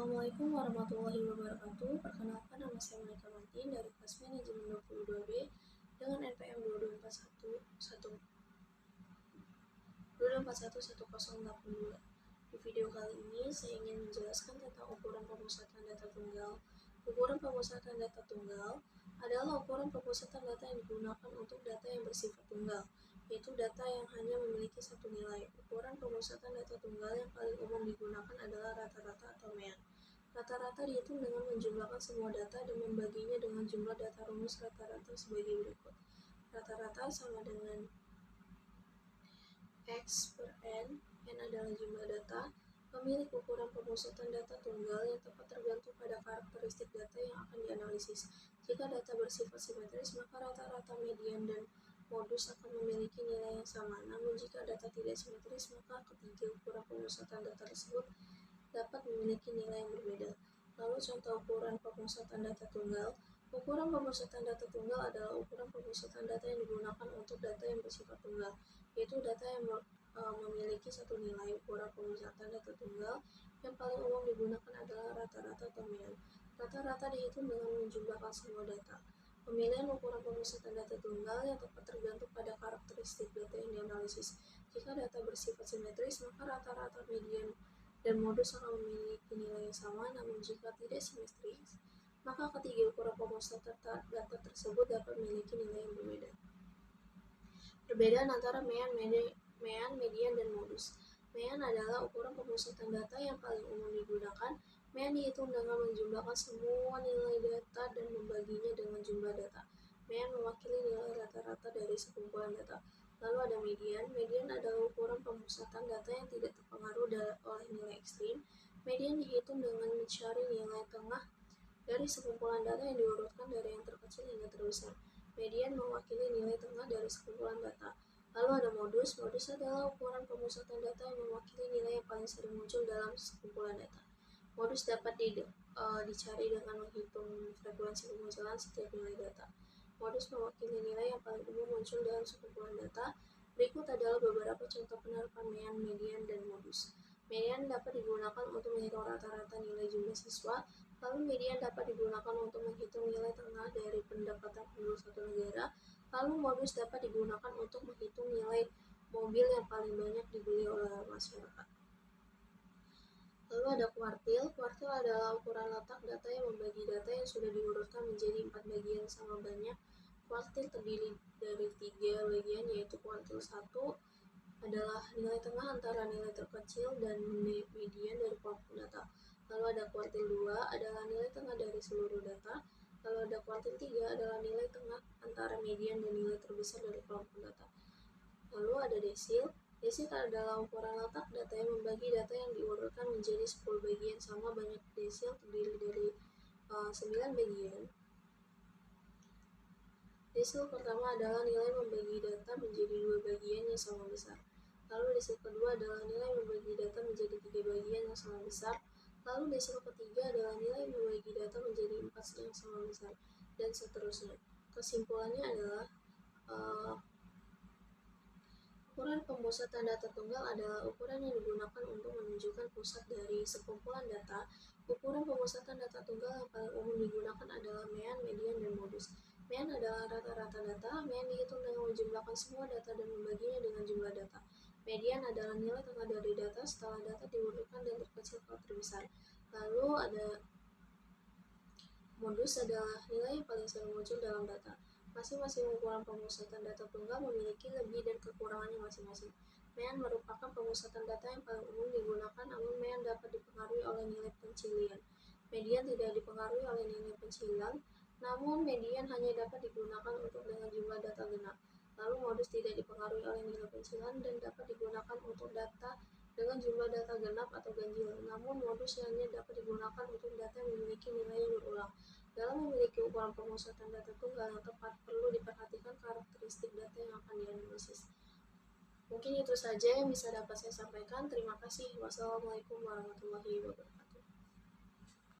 Assalamualaikum warahmatullahi wabarakatuh. Perkenalkan, nama saya Monica Martin dari kelas manajemen 22B dengan NPM 22411082. Di video kali ini saya ingin menjelaskan tentang ukuran pemusatan data tunggal. Ukuran pemusatan data tunggal adalah ukuran pemusatan data yang digunakan untuk data yang bersifat tunggal, yaitu data yang hanya memiliki satu nilai. Ukuran pemusatan data tunggal yang paling umum digunakan adalah rata-rata atau mean. Rata-rata dihitung dengan menjumlahkan semua data dan membaginya dengan jumlah data rumus rata-rata sebagai berikut. Rata-rata sama dengan X per N adalah jumlah data. Pemilik ukuran pemusatan data tunggal yang tepat tergantung pada karakteristik data yang akan dianalisis. Jika data bersifat simetris, maka rata-rata, median, dan modus akan memiliki nilai yang sama. Namun jika data tidak simetris, maka ketiga ukuran pemusatan data tersebut dapat memiliki nilai yang berbeda. Lalu contoh ukuran pemusatan data tunggal. Ukuran pemusatan data tunggal adalah ukuran pemusatan data yang digunakan untuk data yang bersifat tunggal, yaitu data yang memiliki satu nilai. Ukuran pemusatan data tunggal yang paling umum digunakan adalah rata-rata atau mean. Rata-rata dihitung dengan menjumlahkan semua data. Pemilihan ukuran pemusatan data tunggal yang tepat tergantung pada karakteristik data yang dianalisis. Jika data bersifat simetris, maka rata-rata, median, dan modus akan memiliki nilai yang sama. Namun jika tidak simetris, maka ketiga ukuran pemusatan data tersebut dapat memiliki nilai yang berbeda. Perbedaan antara mean, median, dan modus. Mean adalah ukuran pemusatan data yang paling umum digunakan. Mean dihitung dengan menjumlahkan semua nilai data dan membaginya dengan jumlah data. Mean mewakili nilai rata-rata dari sekumpulan data. Lalu ada median. Median adalah ukuran pemusatan data yang tidak terpengaruhi oleh nilai ekstrim. Median dihitung dengan mencari nilai tengah dari sekumpulan data yang diurutkan dari yang terkecil hingga terbesar. Median mewakili nilai tengah dari sekumpulan data. Lalu ada modus. Modus adalah ukuran pemusatan data yang mewakili nilai yang paling sering muncul dalam sekumpulan data. Modus dapat dicari dengan menghitung frekuensi kemunculan setiap nilai data. Modus mewakili nilai yang paling umum muncul dalam sekumpulan data. Berikut adalah beberapa contoh penerapan mean, median, dan modus. Median dapat digunakan untuk menghitung rata-rata nilai jumlah siswa. Lalu median dapat digunakan untuk menghitung nilai tengah dari pendapatan penduduk satu negara. Lalu modus dapat digunakan untuk menghitung nilai mobil yang paling banyak dibeli oleh masyarakat. Lalu ada kuartil. Kuartil adalah ukuran letak data yang membagi data yang sudah diurutkan menjadi 4 bagian sama banyak. Kuartil terdiri dari 3 bagian, yaitu kuartil 1 adalah nilai tengah antara nilai terkecil dan median dari kelompok data. Lalu ada kuartil 2 adalah nilai tengah dari seluruh data. Lalu ada kuartil 3 adalah nilai tengah antara median dan nilai terbesar dari kelompok data. Lalu ada desil. Desil adalah ukuran letak data yang membagi data yang diurutkan menjadi 10 bagian sama banyak. Desil terdiri dari 9 bagian. Desil pertama adalah nilai membagi data menjadi 2 bagian yang sama besar. Lalu desil kedua adalah nilai membagi data menjadi 3 bagian yang sama besar. Lalu desil ketiga adalah nilai membagi data menjadi 4 yang sama besar, dan seterusnya. Kesimpulannya adalah ukuran pemusatan data tunggal adalah ukuran yang digunakan untuk menunjukkan pusat dari sekumpulan data. Ukuran pemusatan data tunggal yang paling umum digunakan adalah mean, median, dan modus. Mean adalah rata-rata data. Mean dihitung dengan menjumlahkan semua data dan membaginya dengan jumlah data. Median adalah nilai tengah dari data setelah data diurutkan dan terkecil ke terbesar. Lalu ada modus adalah nilai yang paling sering muncul dalam data. Masing-masing ukuran pemusatan data tunggal memiliki lebih dan kekurangannya masing-masing. Mean merupakan pemusatan data yang paling umum digunakan, namun mean dapat dipengaruhi oleh nilai pencilian. Median tidak dipengaruhi oleh nilai pencilian, namun median hanya dapat digunakan untuk dengan jumlah data genap. Lalu modus tidak dipengaruhi oleh nilai pencilian dan dapat digunakan untuk data dengan jumlah data genap atau ganjil. Namun modus hanya dapat digunakan untuk data yang memiliki nilai yang berulang. Dalam memiliki ukuran pemusatan data tunggal yang tepat, perlu diperhatikan karakteristik data yang akan dianalisis. Mungkin itu saja yang bisa dapat saya sampaikan. Terima kasih. Wassalamualaikum warahmatullahi wabarakatuh.